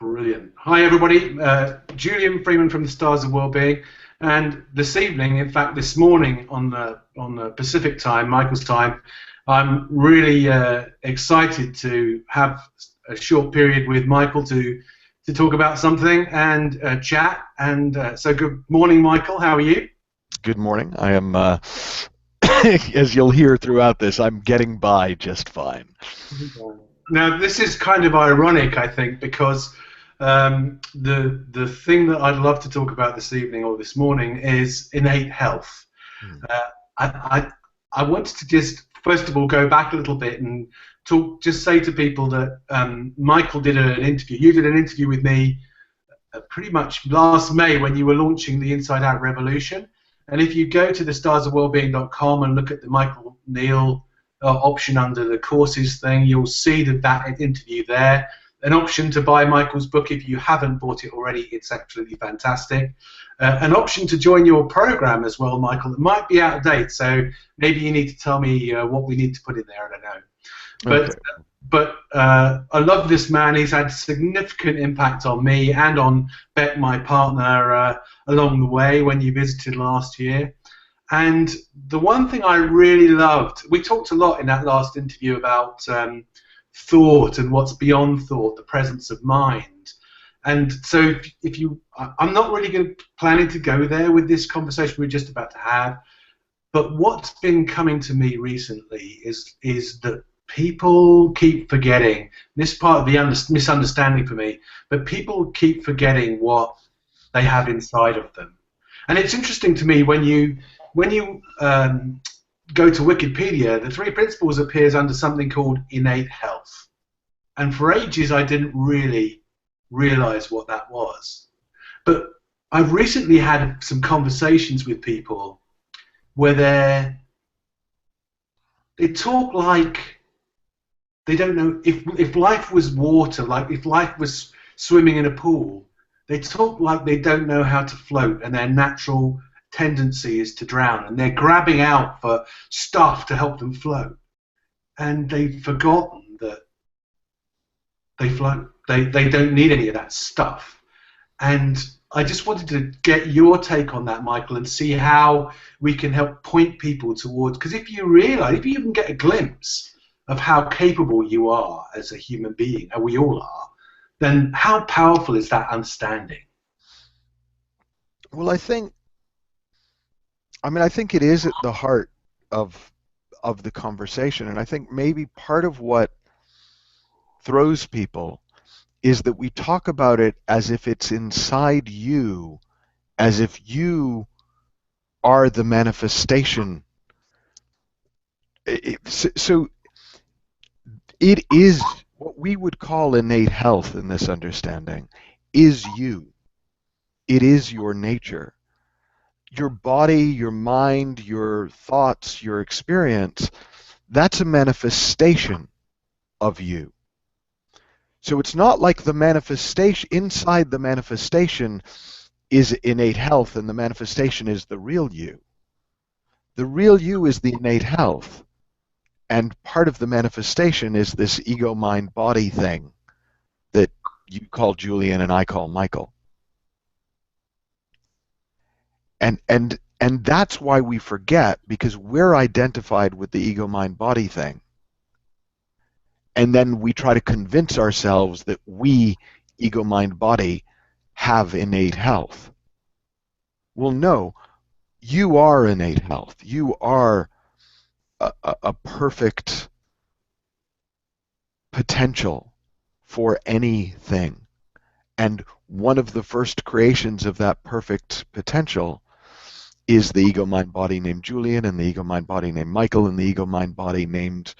Brilliant. Hi, everybody. Julian Freeman from the Stars of Wellbeing, and this evening, in fact, this morning on the Pacific time, Michael's time, I'm really excited to have a short period with Michael to talk about something and chat. And so, good morning, Michael. How are you? Good morning. I am, as you'll hear throughout this, I'm getting by just fine. Now, this is kind of ironic, I think, because the thing that I'd love to talk about this evening or this morning is innate health. I wanted to just first of all go back a little bit and just say to people that Michael did an interview. You did an interview with me pretty much last May when you were launching the Inside Out Revolution. And if you go to the starsofwellbeing.com and look at the Michael Neill option under the courses thing, you'll see that interview there. An option to buy Michael's book if you haven't bought it already. It's absolutely fantastic. An option to join your program as well, Michael. It might be out of date, so maybe you need to tell me what we need to put in there. I don't know. But I love this man. He's had significant impact on me and on Beck, my partner, along the way when you visited last year. And the one thing I really loved, we talked a lot in that last interview about thought and what's beyond thought, the presence of mind. And so I'm not really planning to go there with this conversation we're just about to have, but what's been coming to me recently is that people keep forgetting, this part of the misunderstanding for me, but people keep forgetting what they have inside of them. And it's interesting to me when you go to Wikipedia, the 3 principles appears under something called innate health. And for ages I didn't really realize what that was. But I've recently had some conversations with people where they talk like they don't know if life was water, like if life was swimming in a pool, they talk like they don't know how to float and their natural tendency is to drown, and they're grabbing out for stuff to help them float, and they've forgotten that they float. They don't need any of that stuff. And I just wanted to get your take on that, Michael, and see how we can help point people towards, because if you even get a glimpse of how capable you are as a human being, and we all are, then how powerful is that understanding? Well, I think it is at the heart of the conversation, and I think maybe part of what throws people is that we talk about it as if it's inside you, as if you are the manifestation. So it is what we would call innate health in this understanding is you. It is your nature. Your body, your mind, your thoughts, your experience, that's a manifestation of you. So it's not like the manifestation, inside the manifestation is innate health and the manifestation is the real you. The real you is the innate health, and part of the manifestation is this ego, mind, body thing that you call Julian and I call Michael. And that's why we forget, because we're identified with the ego, mind, body thing. And then we try to convince ourselves that we, ego, mind, body, have innate health. Well, no, you are innate health. You are a perfect potential for anything. And one of the first creations of that perfect potential is the ego, mind, body named Julian, and the ego, mind, body named Michael, and the ego, mind, body named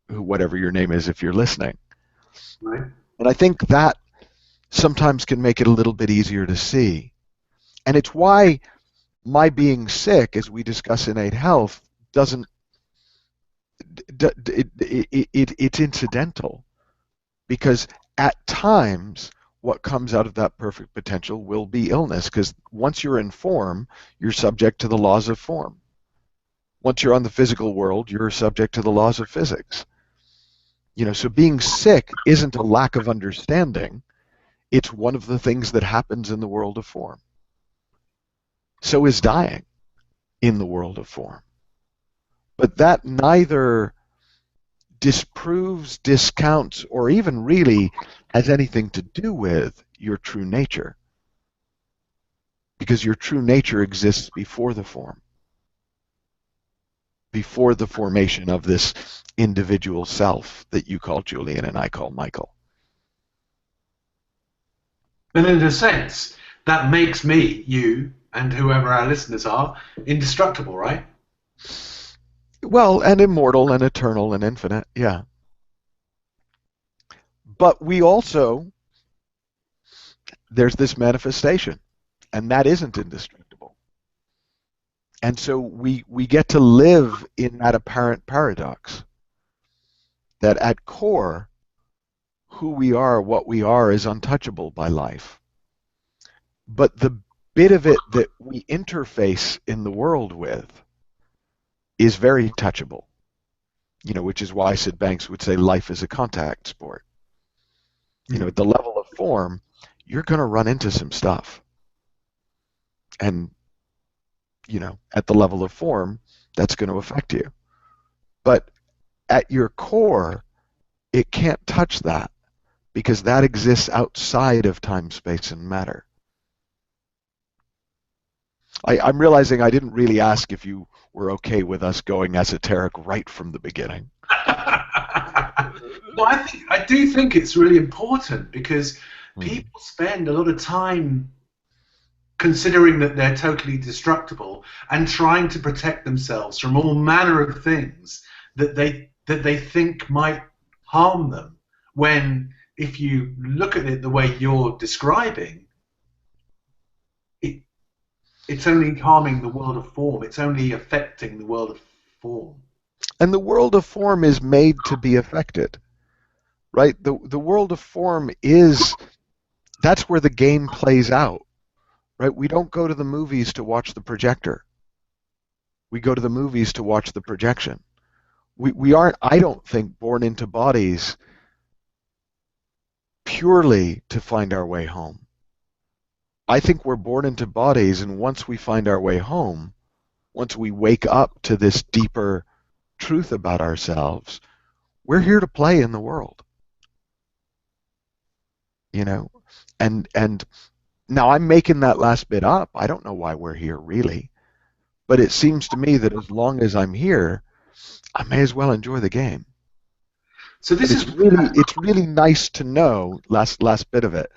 whatever your name is if you're listening. Right. And I think that sometimes can make it a little bit easier to see. And it's why my being sick, as we discuss innate health, it's incidental. Because at times, what comes out of that perfect potential will be illness, because once you're in form, you're subject to the laws of form. Once you're on the physical world, you're subject to the laws of physics. So being sick isn't a lack of understanding. It's one of the things that happens in the world of form. So is dying in the world of form. But that neither disproves, discounts, or even really has anything to do with your true nature. Because your true nature exists before the form, before the formation of this individual self that you call Julian and I call Michael. And in a sense, that makes me, you, and whoever our listeners are, indestructible, right? Well, and immortal and eternal and infinite, yeah. But we also, there's this manifestation, and that isn't indestructible. And so we get to live in that apparent paradox that at core, who we are, what we are, is untouchable by life. But the bit of it that we interface in the world with is very touchable. Which is why Sid Banks would say life is a contact sport. At the level of form, you're going to run into some stuff. And, at the level of form, that's going to affect you. But at your core, it can't touch that because that exists outside of time, space, and matter. I'm realizing I didn't really ask if you were okay with us going esoteric right from the beginning. No, I do think it's really important because people spend a lot of time considering that they're totally destructible and trying to protect themselves from all manner of things that they think might harm them. When if you look at it the way you're describing, it's only harming the world of form. It's only affecting the world of form. And the world of form is made to be affected, right? The world of form that's where the game plays out, right? We don't go to the movies to watch the projector. We go to the movies to watch the projection. We aren't, I don't think, born into bodies purely to find our way home. I think we're born into bodies, and once we find our way home, once we wake up to this deeper truth about ourselves, we're here to play in the world. And now I'm making that last bit up. I don't know why we're here really, but it seems to me that as long as I'm here, I may as well enjoy the game. So it's really nice to know, last bit of it,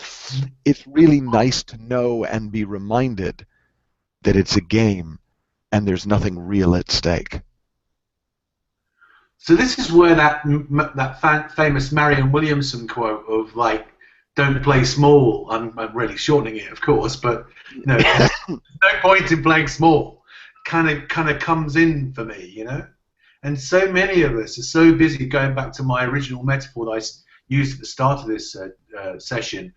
it's really nice to know and be reminded that it's a game and there's nothing real at stake. So this is where that famous Marianne Williamson quote of like, "Don't play small." I'm really shortening it, of course, but no point in playing small. Kind of comes in for me, And so many of us are so busy, going back to my original metaphor that I used at the start of this session.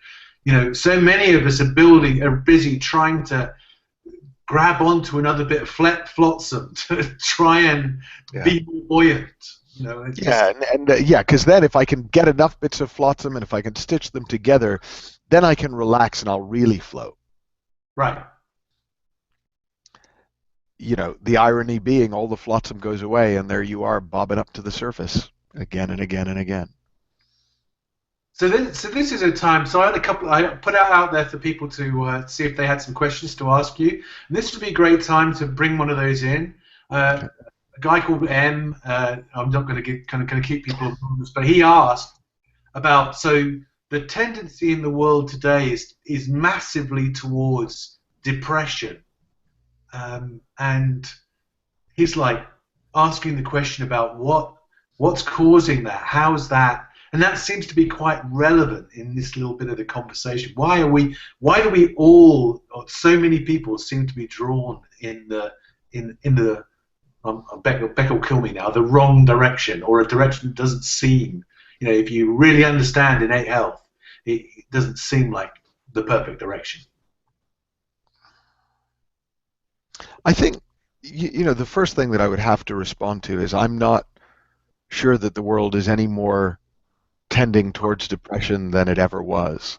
So many of us are busy trying to grab onto another bit of flotsam to try and be more buoyant. Because then if I can get enough bits of flotsam and if I can stitch them together, then I can relax and I'll really float. Right. The irony being all the flotsam goes away and there you are bobbing up to the surface again and again and again. So this is a time. So I put out there for people to see if they had some questions to ask you. And this would be a great time to bring one of those in. A guy called M. I'm not going to keep people anonymous, but he asked about the tendency in the world today is massively towards depression. And he's like asking the question about what's causing that, how's that, and that seems to be quite relevant in this little bit of the conversation. Why do we all, or so many people, seem to be drawn in the Beck will kill me now, the wrong direction, or a direction that doesn't seem, if you really understand innate health, it doesn't seem like the perfect direction. I think, the first thing that I would have to respond to is I'm not sure that the world is any more tending towards depression than it ever was.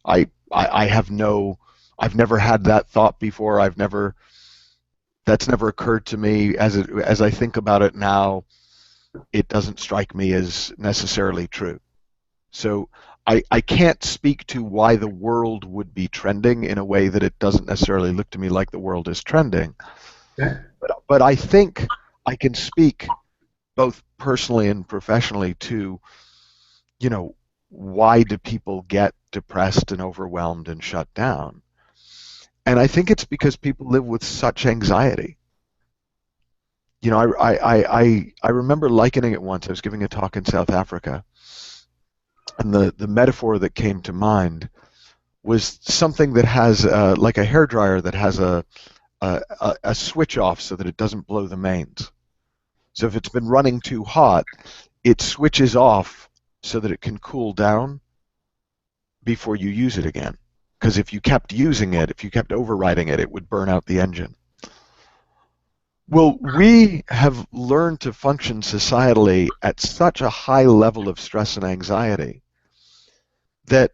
I have no, I've never had that thought before. That's never occurred to me. As I think about it now, it doesn't strike me as necessarily true. So I can't speak to why the world would be trending in a way that it doesn't necessarily look to me like the world is trending. Yeah. But I think I can speak both personally and professionally to, you know, why do people get depressed and overwhelmed and shut down? And I think it's because people live with such anxiety. You know, I remember likening it once. I was giving a talk in South Africa, and the metaphor that came to mind was something that has like a hairdryer that has a switch off so that it doesn't blow the mains. So if it's been running too hot, it switches off so that it can cool down before you use it again. Because if you kept using it, if you kept overriding it, it would burn out the engine. Well, we have learned to function societally at such a high level of stress and anxiety that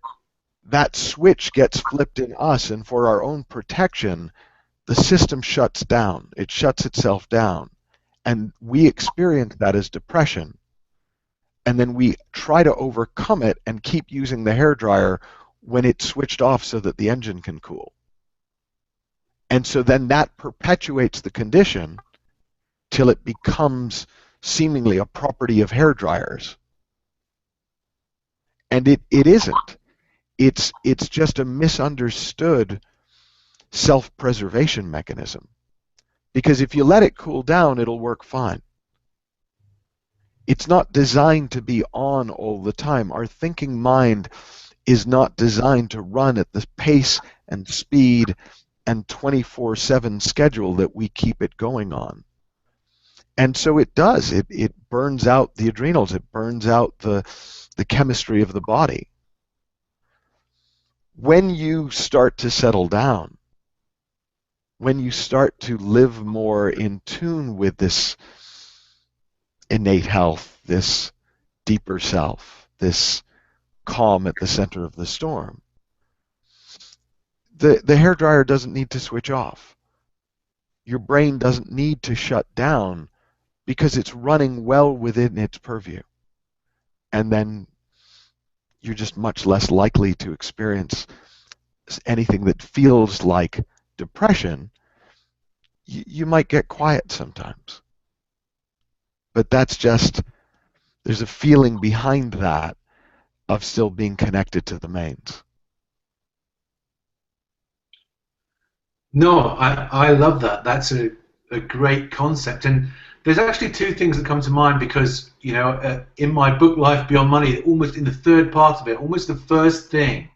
that switch gets flipped in us, and for our own protection, the system shuts down. It shuts itself down. And we experience that as depression. And then we try to overcome it and keep using the hairdryer when it's switched off so that the engine can cool. And so then that perpetuates the condition till it becomes seemingly a property of hairdryers. And it isn't. It's just a misunderstood self-preservation mechanism. Because if you let it cool down, it'll work fine. It's not designed to be on all the time. Our thinking mind is not designed to run at the pace and speed and 24/7 schedule that we keep it going on. And so it does. It burns out the adrenals. It burns out the chemistry of the body. When you start to settle down, when you start to live more in tune with this innate health, this deeper self, this calm at the center of the storm, the hairdryer doesn't need to switch off. Your brain doesn't need to shut down because it's running well within its purview. And then you're just much less likely to experience anything that feels like depression. You might get quiet sometimes. But that's just, there's a feeling behind that of still being connected to the mains. No, I love that. That's a great concept. And there's actually two things that come to mind because, you know, in my book, Life Beyond Money, almost in the third part of it, almost the first thing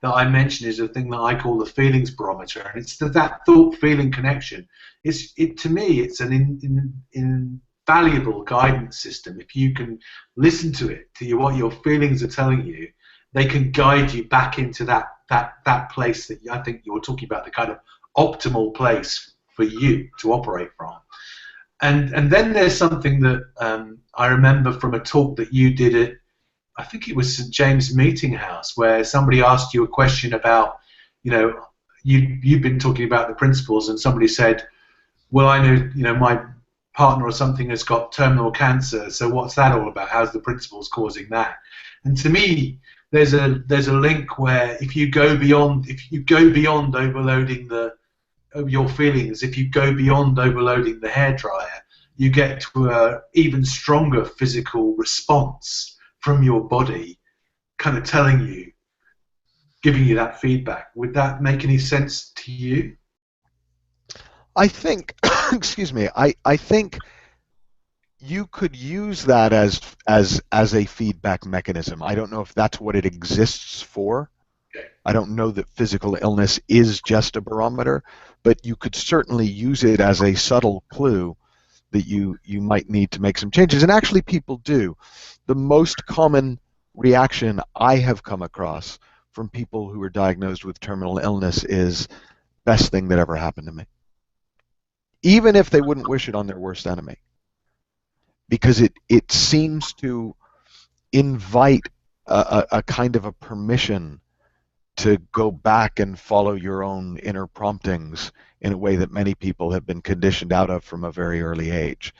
that I mention is a thing that I call the feelings barometer. And it's that thought-feeling connection. To me, it's an invaluable guidance system. If you can listen to it, to what your feelings are telling you, they can guide you back into that place that I think you were talking about, the kind of optimal place for you to operate from. And then there's something that I remember from a talk that you did at, I think it was St James Meeting House, where somebody asked you a question about, you know, you've been talking about the principles, and somebody said, well, I know, you know, my partner or something has got terminal cancer, so what's that all about? How's the principles causing that? And to me, there's a link where if you go beyond overloading your feelings, if you go beyond overloading the hairdryer, you get to an even stronger physical response from your body, kind of telling you, giving you that feedback. Would that make any sense to you? I think, excuse me, I think you could use that as a feedback mechanism. I don't know if that's what it exists for. Okay. I don't know that physical illness is just a barometer, but you could certainly use it as a subtle clue that you might need to make some changes. And actually people do. The most common reaction I have come across from people who are diagnosed with terminal illness is best thing that ever happened to me. Even if they wouldn't wish it on their worst enemy. Because it seems to invite a kind of a permission to go back and follow your own inner promptings in a way that many people have been conditioned out of from a very early age.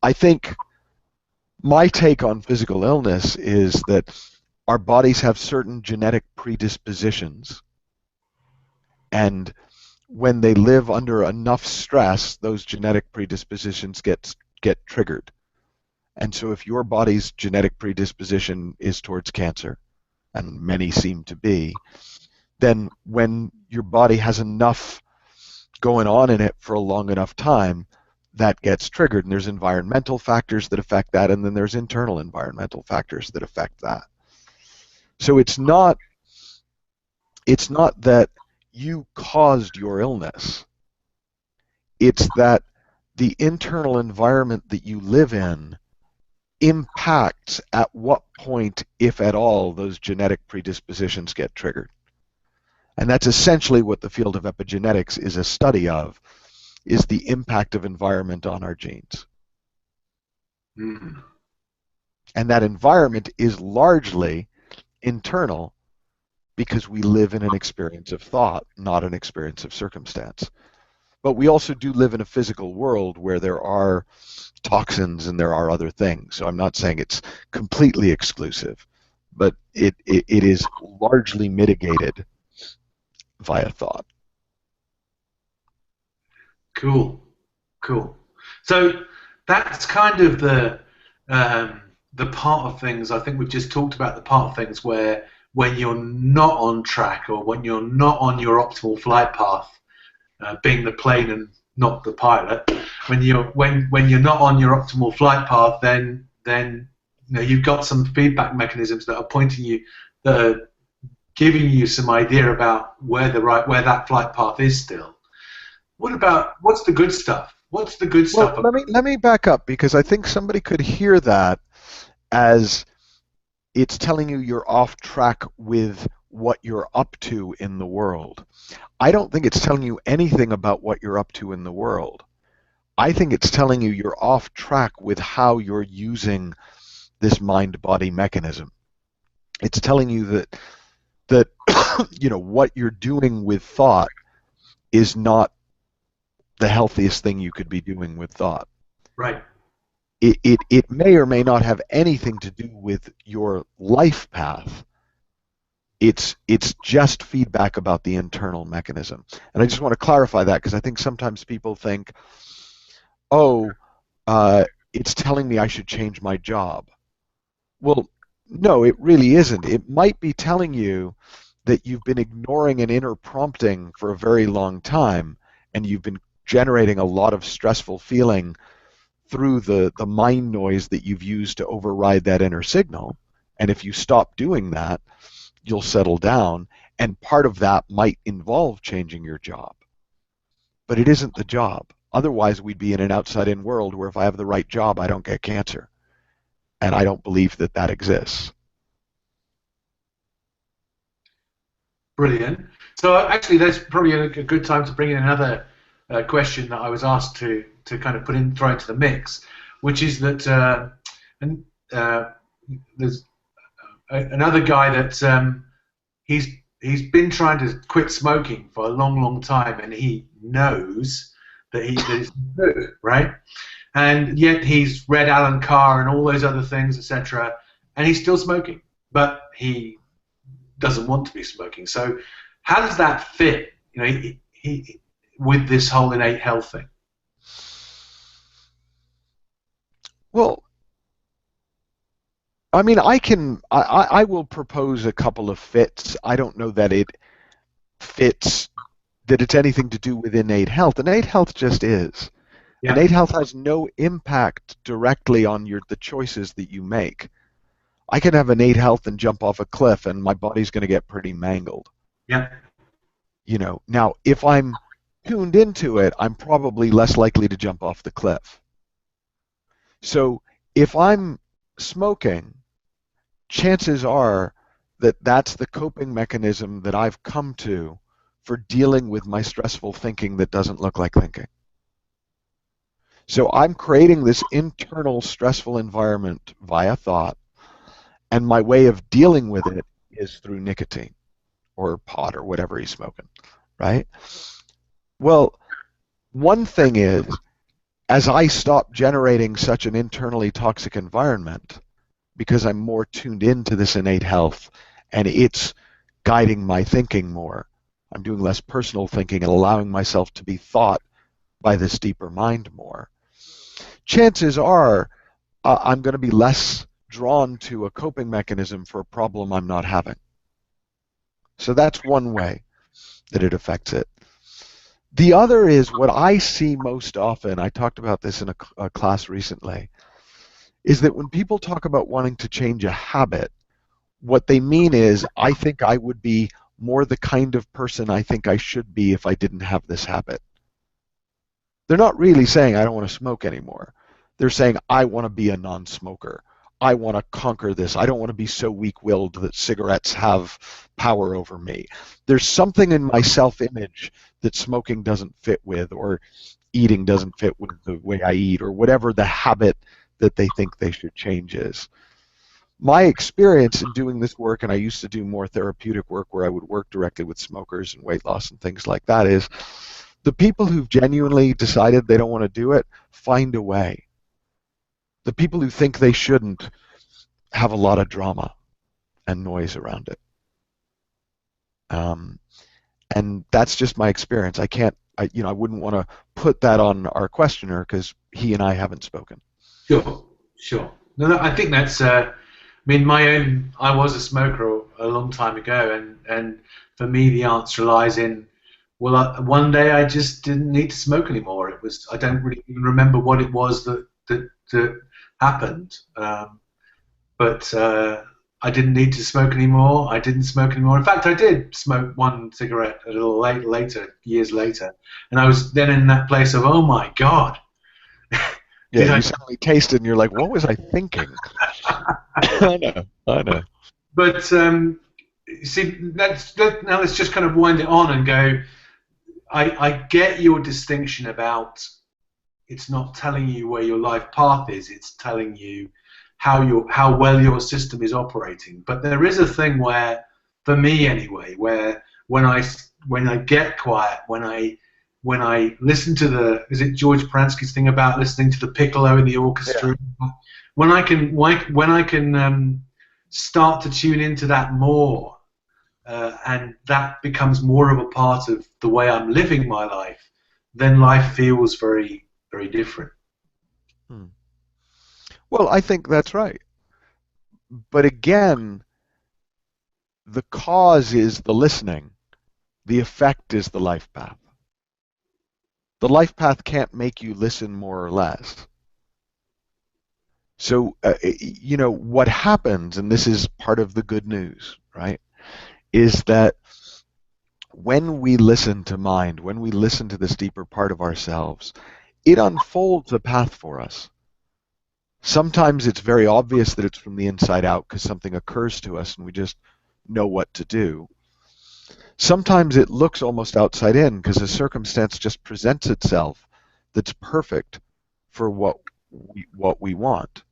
I think my take on physical illness is that our bodies have certain genetic predispositions, and when they live under enough stress, those genetic predispositions get triggered. And so if your body's genetic predisposition is towards cancer, and many seem to be, then when your body has enough going on in it for a long enough time, that gets triggered. And there's environmental factors that affect that, and then there's internal environmental factors that affect that. So it's not that you caused your illness. It's that the internal environment that you live in impacts at what point, if at all, those genetic predispositions get triggered. And that's essentially what the field of epigenetics is a study of, is the impact of environment on our genes. Mm. And that environment is largely internal because we live in an experience of thought, not an experience of circumstance. But we also do live in a physical world where there are toxins and there are other things. So I'm not saying it's completely exclusive, but it is largely mitigated via thought. Cool. So that's kind of the part of things. I think we've just talked about the part of things where when you're not on track or when you're not on your optimal flight path, being the plane and not the pilot, when you're not on your optimal flight path, then you've got some feedback mechanisms that are pointing you, that are giving you some idea about where that flight path is still. What's the good stuff? What's the good stuff? Well, let me back up, because I think somebody could hear that as it's telling you you're off track with what you're up to in the world. I don't think it's telling you anything about what you're up to in the world. I think it's telling you you're off track with how you're using this mind-body mechanism. It's telling you that what you're doing with thought is not the healthiest thing you could be doing with thought. Right. It may or may not have anything to do with your life path. It's just feedback about the internal mechanism. And I just want to clarify that, because I think sometimes people think, it's telling me I should change my job. Well, no, it really isn't. It might be telling you that you've been ignoring an inner prompting for a very long time, and you've been generating a lot of stressful feeling through the mind noise that you've used to override that inner signal. And if you stop doing that, you'll settle down, and part of that might involve changing your job. But it isn't the job. Otherwise, we'd be in an outside-in world where if I have the right job, I don't get cancer. And I don't believe that that exists. Brilliant. So actually, that's probably a good time to bring in another question that I was asked to kind of throw into the mix, which is that there's another guy that he's been trying to quit smoking for a long time, and he knows that it's good, right? And yet he's read Alan Carr and all those other things, etc., and he's still smoking, but he doesn't want to be smoking. So how does that fit, he with this whole innate health thing? Well, I mean, I will propose a couple of fits. I don't know that it fits, that it's anything to do with innate health. Innate health just is. Yeah. Innate health has no impact directly on the choices that you make. I can have innate health and jump off a cliff, and my body's going to get pretty mangled. Yeah. Now, if I'm tuned into it, I'm probably less likely to jump off the cliff. So if I'm smoking, chances are that that's the coping mechanism that I've come to for dealing with my stressful thinking that doesn't look like thinking. So I'm creating this internal stressful environment via thought, and my way of dealing with it is through nicotine or pot or whatever he's smoking, right? Well, one thing is, as I stop generating such an internally toxic environment, because I'm more tuned into this innate health and it's guiding my thinking more, I'm doing less personal thinking and allowing myself to be thought by this deeper mind more, chances are I'm going to be less drawn to a coping mechanism for a problem I'm not having. So that's one way that it affects it. The other is what I see most often, I talked about this in a class recently, is that when people talk about wanting to change a habit, what they mean is, I think I would be more the kind of person I think I should be if I didn't have this habit. They're not really saying, I don't want to smoke anymore. They're saying, I want to be a non-smoker. I want to conquer this. I don't want to be so weak-willed that cigarettes have power over me. There's something in my self-image that smoking doesn't fit with, or eating doesn't fit with the way I eat, or whatever the habit that they think they should change is. My experience in doing this work, and I used to do more therapeutic work where I would work directly with smokers and weight loss and things like that, is the people who've genuinely decided they don't want to do it find a way. The people who think they shouldn't have a lot of drama and noise around it. And that's just my experience. I wouldn't want to put that on our questioner because he and I haven't spoken. Sure. No, I think that's. I was a smoker a long time ago, and for me the answer lies in, well, one day I just didn't need to smoke anymore. I don't really even remember what it was that happened, but I didn't need to smoke anymore. I didn't smoke anymore. In fact, I did smoke one cigarette a little later, years later, and I was then in that place of, oh my God. Yeah, you suddenly taste it and you're like, what was I thinking? I know. But see, now let's just kind of wind it on and go, I get your distinction about it's not telling you where your life path is, it's telling you how well your system is operating. But there is a thing where, for me anyway, where when I get quiet, when I listen to is it George Pransky's thing about listening to the piccolo in the orchestra? Yeah. When I can start to tune into that more, and that becomes more of a part of the way I'm living my life, then life feels very, very different. Well, I think that's right. But again, the cause is the listening. The effect is the life path. The life path can't make you listen more or less. So, what happens, and this is part of the good news, right, is that when we listen to mind, when we listen to this deeper part of ourselves, it unfolds a path for us. Sometimes it's very obvious that it's from the inside out because something occurs to us and we just know what to do. Sometimes it looks almost outside in because a circumstance just presents itself that's perfect for what we want.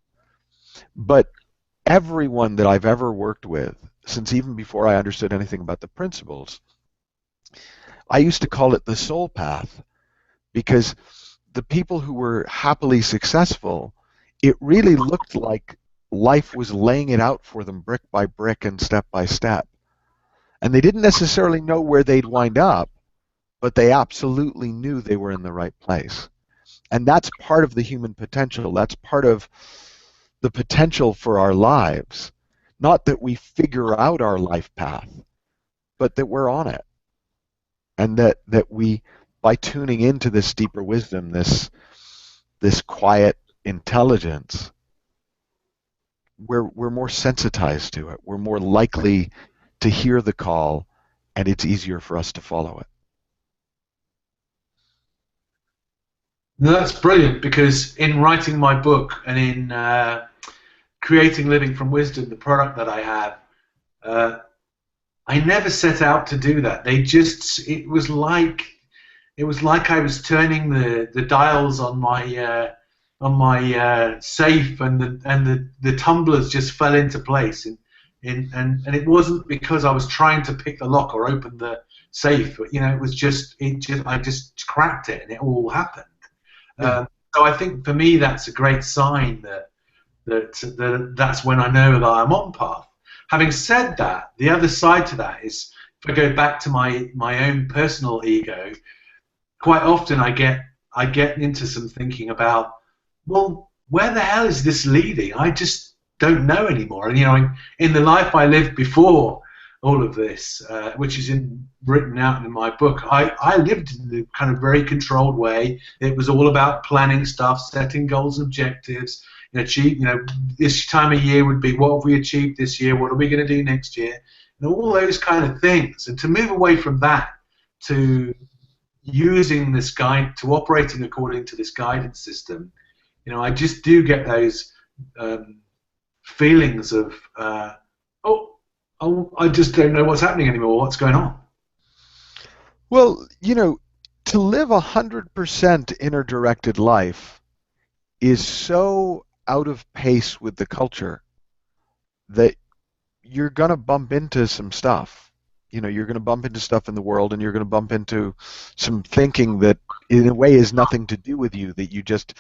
But everyone that I've ever worked with, since even before I understood anything about the principles, I used to call it the soul path, because the people who were happily successful, it really looked like life was laying it out for them brick by brick and step by step. And they didn't necessarily know where they'd wind up, but they absolutely knew they were in the right place. And that's part of the human potential. That's part of the potential for our lives. Not that we figure out our life path, but that we're on it. And that we, by tuning into this deeper wisdom, this quiet intelligence, we're more sensitized to it. We're more likely to hear the call, and it's easier for us to follow it. No, that's brilliant, because in writing my book and in creating Living from Wisdom, the product that I have, I never set out to do that. It was like I was turning the dials on my safe, and the tumblers just fell into place. And and it wasn't because I was trying to pick the lock or open the safe. It was just I just cracked it and it all happened. Yeah. So I think for me that's a great sign that's when I know that I'm on path. Having said that, the other side to that is, if I go back to my own personal ego, quite often I get into some thinking about, well, where the hell is this leading? I just don't know anymore. And in the life I lived before all of this, which is written out in my book, I lived in a kind of very controlled way. It was all about planning stuff, setting goals, objectives, achieve. This time of year would be, what have we achieved this year? What are we going to do next year? And all those kind of things. And to move away from that to using this guide, to operating according to this guidance system, I just do get those feelings of, I just don't know what's happening anymore. What's going on? Well, to live 100% inner-directed life is so out of pace with the culture that you're going to bump into some stuff. You're going to bump into stuff in the world, and you're going to bump into some thinking that, in a way, is nothing to do with you, that you just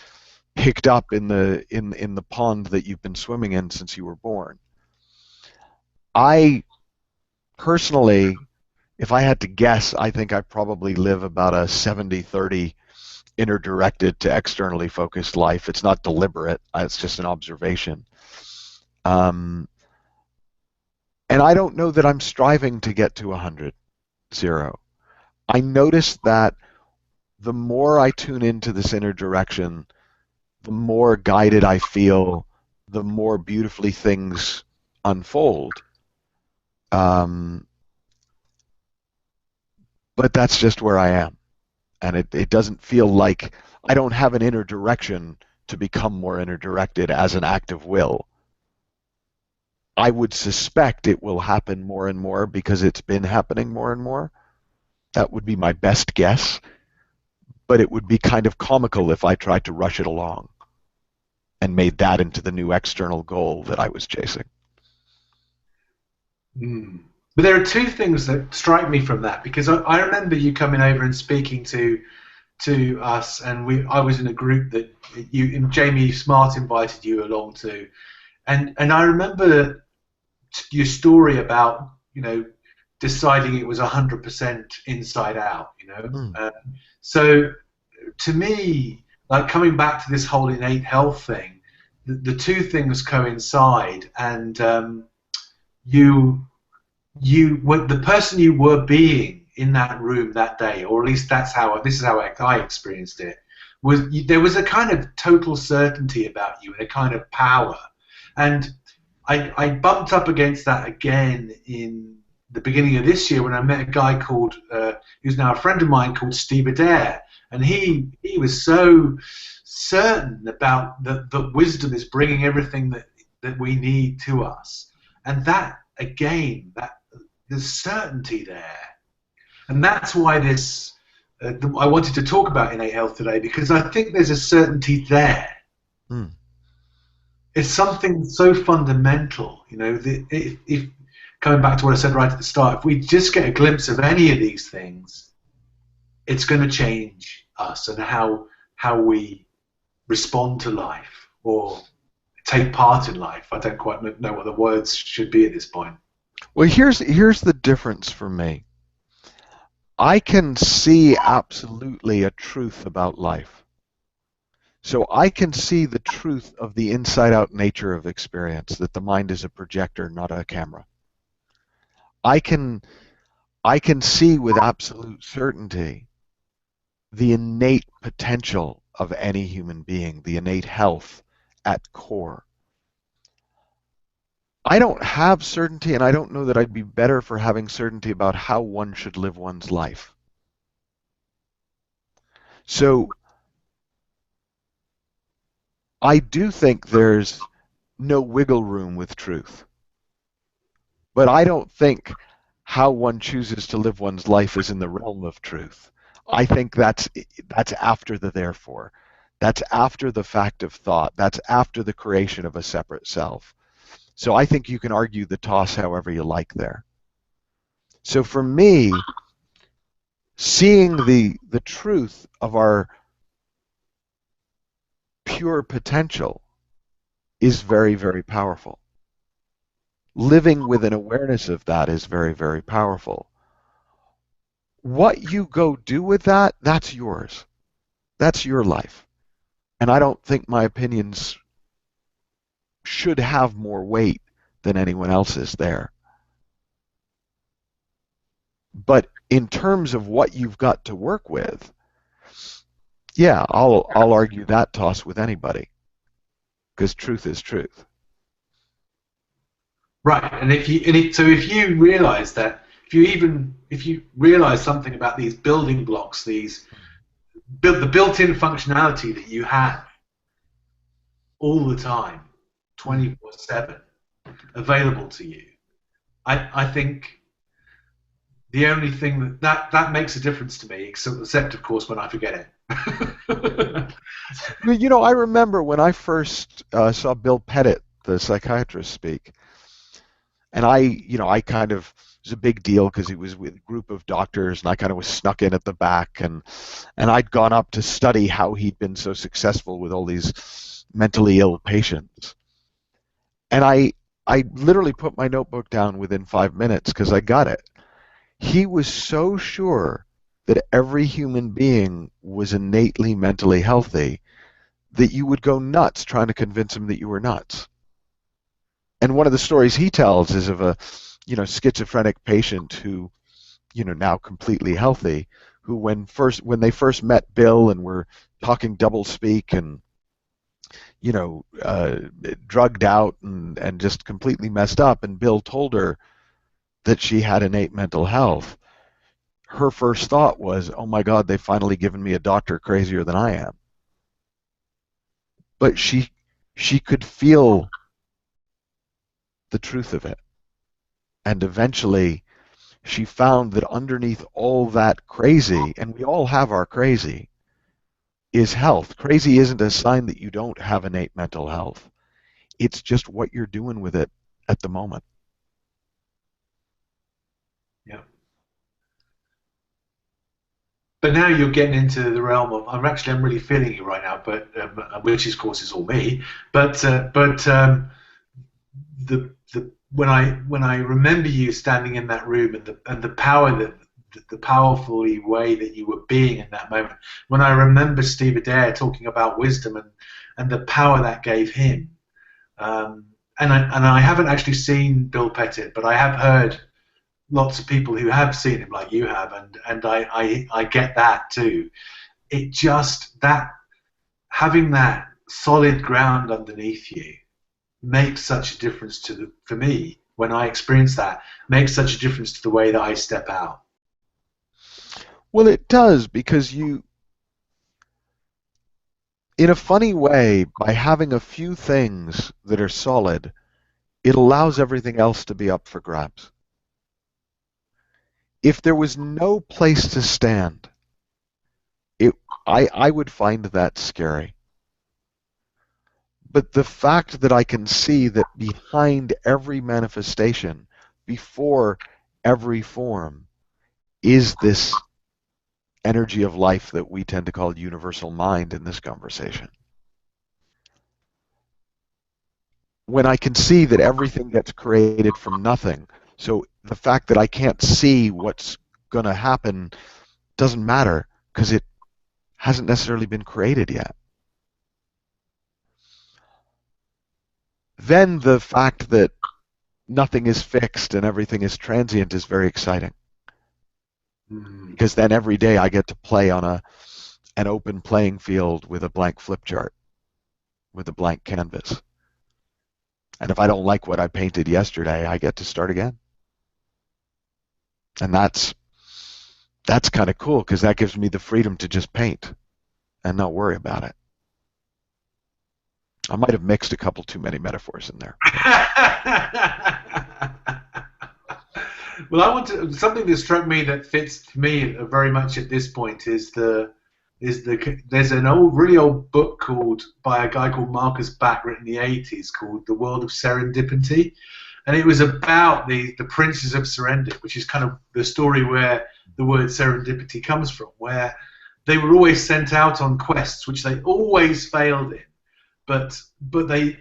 picked up in the pond that you've been swimming in since you were born. I personally, if I had to guess, I think I probably live about a 70-30 inner-directed to externally focused life. It's not deliberate. It's just an observation. And I don't know that I'm striving to get to 100, 0. I notice that the more I tune into this inner direction, the more guided I feel, the more beautifully things unfold. But that's just where I am. And it doesn't feel like I don't have an inner direction to become more inner directed as an act of will. I would suspect it will happen more and more because it's been happening more and more. That would be my best guess. But it would be kind of comical if I tried to rush it along and made that into the new external goal that I was chasing. Mm. But there are two things that strike me from that, because I remember you coming over and speaking to us, and I was in a group that Jamie Smart invited you along to, and I remember your story about deciding it was 100% inside out. So to me, like, coming back to this whole innate health thing, the two things coincide, and the person you were being in that room that day, or at least this is how I experienced it, there was a kind of total certainty about you and a kind of power. And I bumped up against that again in the beginning of this year when I met a guy who's now a friend of mine, called Steve Adair, and he was so certain about that wisdom is bringing everything that we need to us, and that again, there's certainty there, and that's why I wanted to talk about innate health today, because I think there's a certainty there. Mm. It's something so fundamental, if coming back to what I said right at the start, if we just get a glimpse of any of these things, it's going to change us and how we respond to life or take part in life. I don't quite know what the words should be at this point. Well, here's the difference for me. I can see absolutely a truth about life. So I can see the truth of the inside-out nature of experience, that the mind is a projector, not a camera. I can see with absolute certainty the innate potential of any human being, the innate health at core. I don't have certainty, and I don't know that I'd be better for having certainty about how one should live one's life. So I do think there's no wiggle room with truth. But I don't think how one chooses to live one's life is in the realm of truth. I think that's after the therefore. That's after the fact of thought. That's after the creation of a separate self. So I think you can argue the toss however you like there. So for me, seeing the truth of our pure potential is very, very powerful. Living with an awareness of that is very, very powerful. What you go do with that, that's yours. That's your life. And I don't think my opinions should have more weight than anyone else's there. But in terms of what you've got to work with, yeah, I'll argue that toss with anybody, because truth is truth. Right, and so if you realize that, if you realize something about these building blocks, the built-in functionality that you have all the time, 24/7, available to you, I think the only thing that makes a difference to me, except of course when I forget it. Well, I remember when I first saw Bill Pettit, the psychiatrist, speak, and I kind of, it was a big deal because he was with a group of doctors, and I kind of was snuck in at the back, and I'd gone up to study how he'd been so successful with all these mentally ill patients. And I literally put my notebook down within 5 minutes because I got it. He was so sure that every human being was innately mentally healthy that you would go nuts trying to convince him that you were nuts. And one of the stories he tells is of a, schizophrenic patient who, now completely healthy, who when they first met Bill and were talking double speak and, drugged out and just completely messed up, and Bill told her that she had innate mental health, her first thought was, oh my God, they've finally given me a doctor crazier than I am. But she could feel the truth of it. And eventually she found that underneath all that crazy, and we all have our crazy, is health. Crazy isn't a sign that you don't have innate mental health. It's just what you're doing with it at the moment. Yeah. But now you're getting into the realm of I'm really feeling you right now, but which of course is all me. But when I remember you standing in that room and the power the powerfully way that you were being in that moment. When I remember Steve Adair talking about wisdom and the power that gave him. And I haven't actually seen Bill Pettit, but I have heard lots of people who have seen him like you have, and I get that too. It just that having that solid ground underneath you makes such a difference for me when I experience that, makes such a difference to the way that I step out. Well, it does, because in a funny way, by having a few things that are solid, it allows everything else to be up for grabs. If there was no place to stand, I would find that scary. But the fact that I can see that behind every manifestation, before every form, is this energy of life that we tend to call universal mind in this conversation. When I can see that everything gets created from nothing, so the fact that I can't see what's going to happen doesn't matter because it hasn't necessarily been created yet. Then the fact that nothing is fixed and everything is transient is very exciting. Because then every day I get to play on an open playing field with a blank flip chart, with a blank canvas. And if I don't like what I painted yesterday, I get to start again. And that's kind of cool because that gives me the freedom to just paint and not worry about it. I might have mixed a couple too many metaphors in there. Well, something that struck me that fits me very much at this point is the there's an really old book by a guy called Marcus Back, written in the 80s, called The World of Serendipity, and it was about the princes of Serendip, which is kind of the story where the word serendipity comes from, where they were always sent out on quests, which they always failed in, but they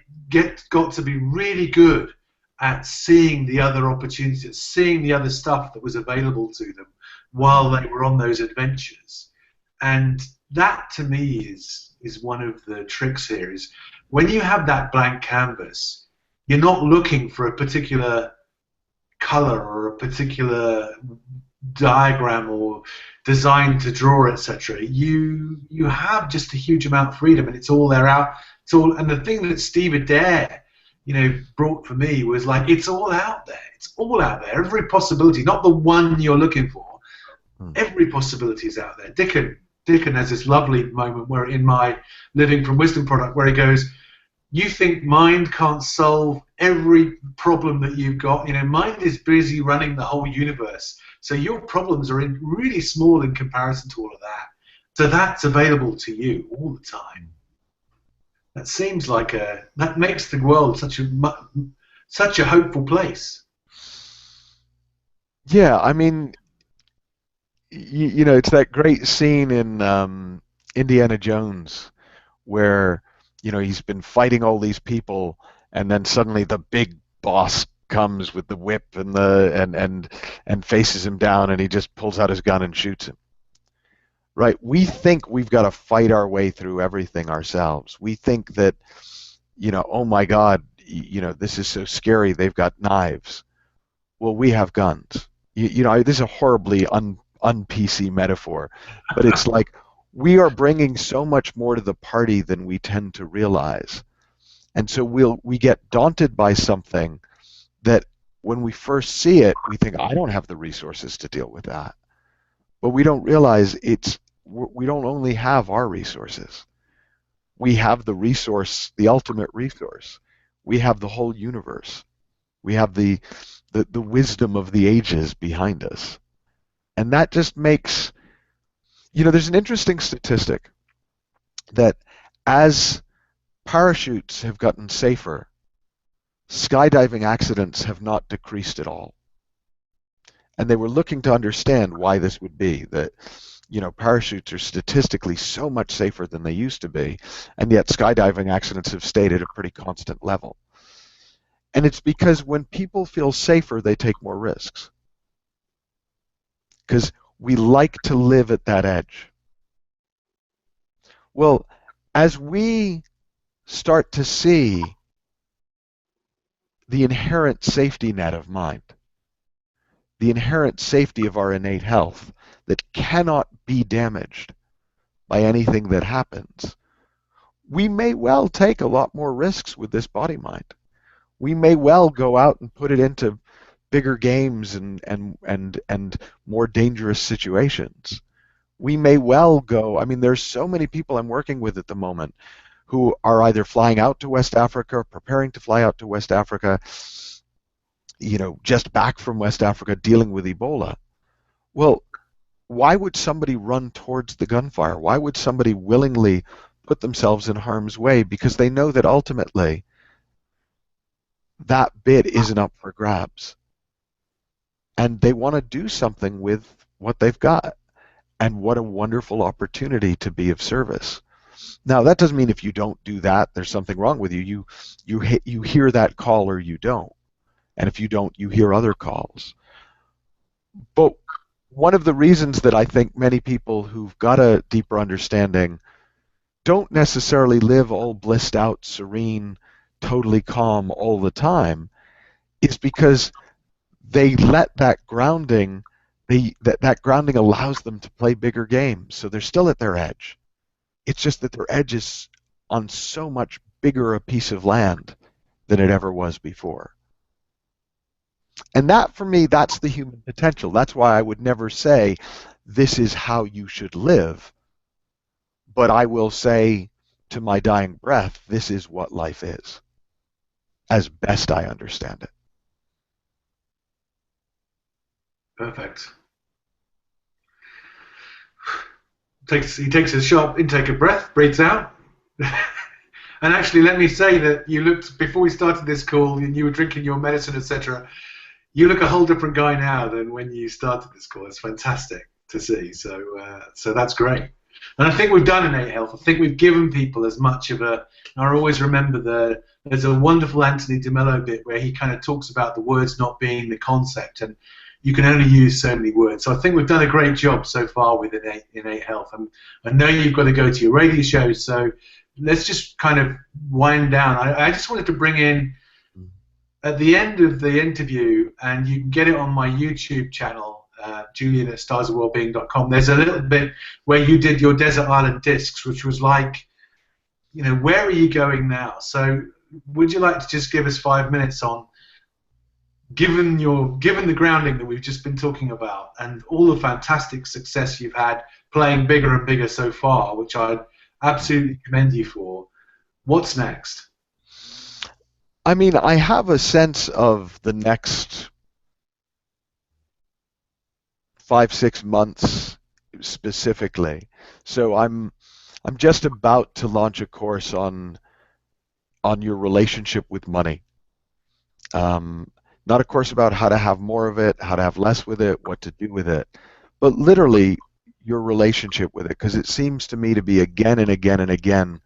got to be really good at seeing the other opportunities, seeing the other stuff that was available to them while they were on those adventures. And that, to me, is one of the tricks here. Is when you have that blank canvas, you're not looking for a particular color or a particular diagram or design to draw, etc. You have just a huge amount of freedom, and it's all there out. It's all, and the thing that Steve Adair, brought for me was like, it's all out there. It's all out there. Every possibility, not the one you're looking for. Every possibility is out there. Dickon has this lovely moment where in my Living from Wisdom product where he goes, you think mind can't solve every problem that you've got. Mind is busy running the whole universe. So your problems are really small in comparison to all of that. So that's available to you all the time. That seems like that makes the world such a hopeful place. Yeah, I mean, it's that great scene in Indiana Jones where he's been fighting all these people, and then suddenly the big boss comes with the whip and faces him down, and he just pulls out his gun and shoots him. Right? We think we've got to fight our way through everything ourselves. We think that, oh my God, this is so scary. They've got knives. Well, we have guns. This is a horribly un-PC metaphor, but it's like we are bringing so much more to the party than we tend to realize. And so we get daunted by something that when we first see it, we think, I don't have the resources to deal with that. But we don't realize we don't only have our resources. We have the resource, the ultimate resource. We have the whole universe. We have the wisdom of the ages behind us. And that just makes, there's an interesting statistic that as parachutes have gotten safer, skydiving accidents have not decreased at all. And they were looking to understand why this would be, that parachutes are statistically so much safer than they used to be, and yet skydiving accidents have stayed at a pretty constant level. And it's because when people feel safer, they take more risks. Because we like to live at that edge. Well, as we start to see the inherent safety net of mind, the inherent safety of our innate health that cannot be damaged by anything that happens, we may well take a lot more risks with this body mind. We may well go out and put it into bigger games and more dangerous situations. We may well go, there's so many people I'm working with at the moment who are either flying out to West Africa, or preparing to fly out to West Africa, just back from West Africa dealing with Ebola. Well, why would somebody run towards the gunfire? Why would somebody willingly put themselves in harm's way? Because they know that ultimately that bit isn't up for grabs. And they want to do something with what they've got. And what a wonderful opportunity to be of service. Now, that doesn't mean if you don't do that, there's something wrong with you. You hear that call or you don't. And if you don't, you hear other calls. But one of the reasons that I think many people who've got a deeper understanding don't necessarily live all blissed out, serene, totally calm all the time is because they let that grounding, that grounding allows them to play bigger games. So they're still at their edge. It's just that their edge is on so much bigger a piece of land than it ever was before. And that, for me, that's the human potential. That's why I would never say, this is how you should live. But I will say to my dying breath, this is what life is, as best I understand it. Perfect. He takes a sharp intake of breath, breathes out. And actually, let me say that you looked, before we started this call, and you were drinking your medicine, etc. You look a whole different guy now than when you started this call. It's fantastic to see. So that's great. And I think we've done innate health. I think we've given people as much of a. I always remember there's a wonderful Anthony DeMello bit where he kind of talks about the words not being the concept, and you can only use so many words. So I think we've done a great job so far with innate health. And I know you've got to go to your radio show, so let's just kind of wind down. I just wanted to bring in, at the end of the interview, and you can get it on my YouTube channel, Julian at starsofwellbeing.com, there's a little bit where you did your Desert Island Discs, which was like, where are you going now? So would you like to just give us 5 minutes on, given the grounding that we've just been talking about and all the fantastic success you've had playing bigger and bigger so far, which I absolutely commend you for, what's next? I mean, I have a sense of the next 5-6 months specifically. So I'm just about to launch a course on your relationship with money. Not a course about how to have more of it, how to have less with it, what to do with it, but literally your relationship with it, because it seems to me to be again and again and again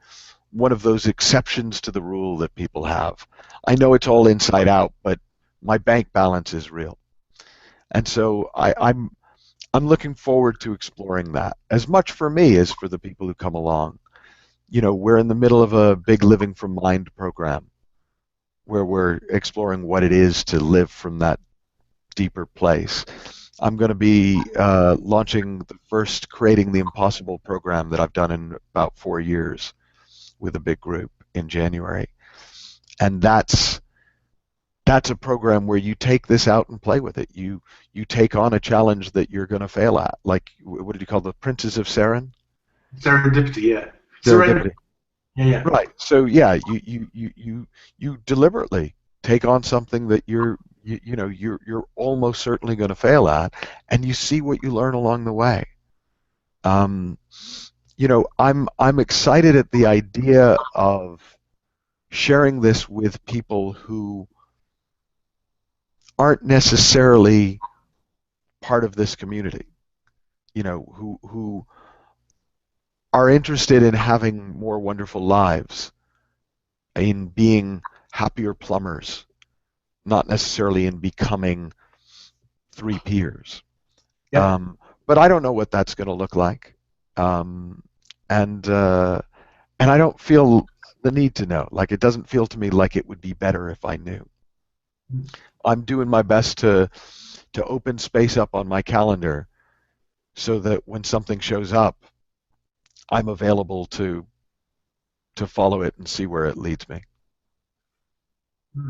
one of those exceptions to the rule that people have. I know it's all inside out, but my bank balance is real. And so I'm looking forward to exploring that, as much for me as for the people who come along. We're in the middle of a big Living from Mind program where we're exploring what it is to live from that deeper place. I'm going to be launching the first Creating the Impossible program that I've done in about 4 years with a big group in January. And that's a program where you take this out and play with it. You take on a challenge that you're going to fail at. Like, what did you call the Princes of Seren? Serendipity, yeah. Serendipity. Yeah. Right. So yeah, you deliberately take on something that you're almost certainly going to fail at, and you see what you learn along the way. I'm excited at the idea of sharing this with people who aren't necessarily part of this community. Who are interested in having more wonderful lives, in being happier plumbers, not necessarily in becoming 3 peers. Yeah. But I don't know what that's going to look like, and I don't feel the need to know. Like, it doesn't feel to me like it would be better if I knew. I'm doing my best to open space up on my calendar so that when something shows up, I'm available to follow it and see where it leads me.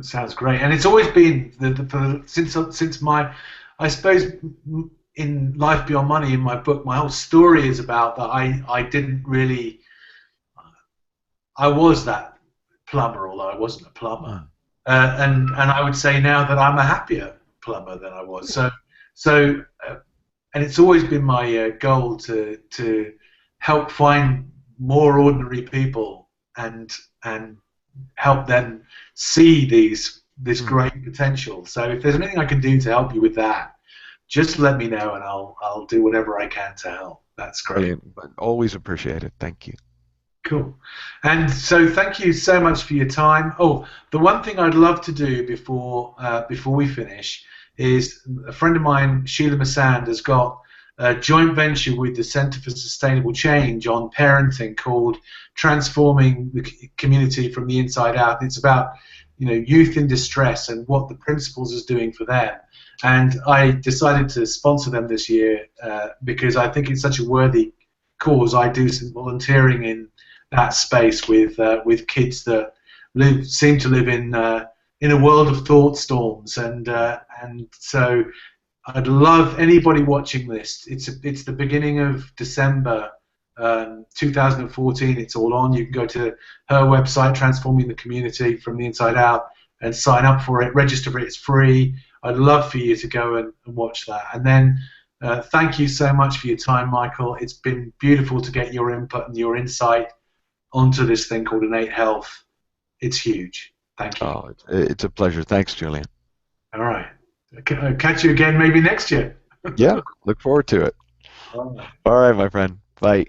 Sounds great, and it's always been since my, I suppose, in Life Beyond Money, in my book, my whole story is about that I didn't really, I was that plumber, although I wasn't a plumber, and I would say now that I'm a happier plumber than I was. So and it's always been my goal to help find more ordinary people and help them see this great potential. So if there's anything I can do to help you with that, just let me know, and I'll do whatever I can to help. That's great. Brilliant. Always appreciate it. Thank you. Cool. And so thank you so much for your time. Oh, the one thing I'd love to do before we finish is, a friend of mine, Sheila Masand, has got a joint venture with the Center for Sustainable Change on parenting called Transforming the Community from the Inside Out. It's about youth in distress and what the principles is doing for them. And I decided to sponsor them this year because I think it's such a worthy cause. I do some volunteering in that space with kids that seem to live in a world of thought storms, and so I'd love anybody watching this. It's the beginning of December 2014. It's all on. You can go to her website, Transforming the Community from the Inside Out, and sign up for it. Register for it. It's free. I'd love for you to go and watch that. And then Thank you so much for your time, Michael. It's been beautiful to get your input and your insight onto this thing called innate health. It's huge. Thank you. Oh, it's a pleasure. Thanks, Julian. All right. Catch you again maybe next year. Yeah, look forward to it. All right. All right, my friend. Bye.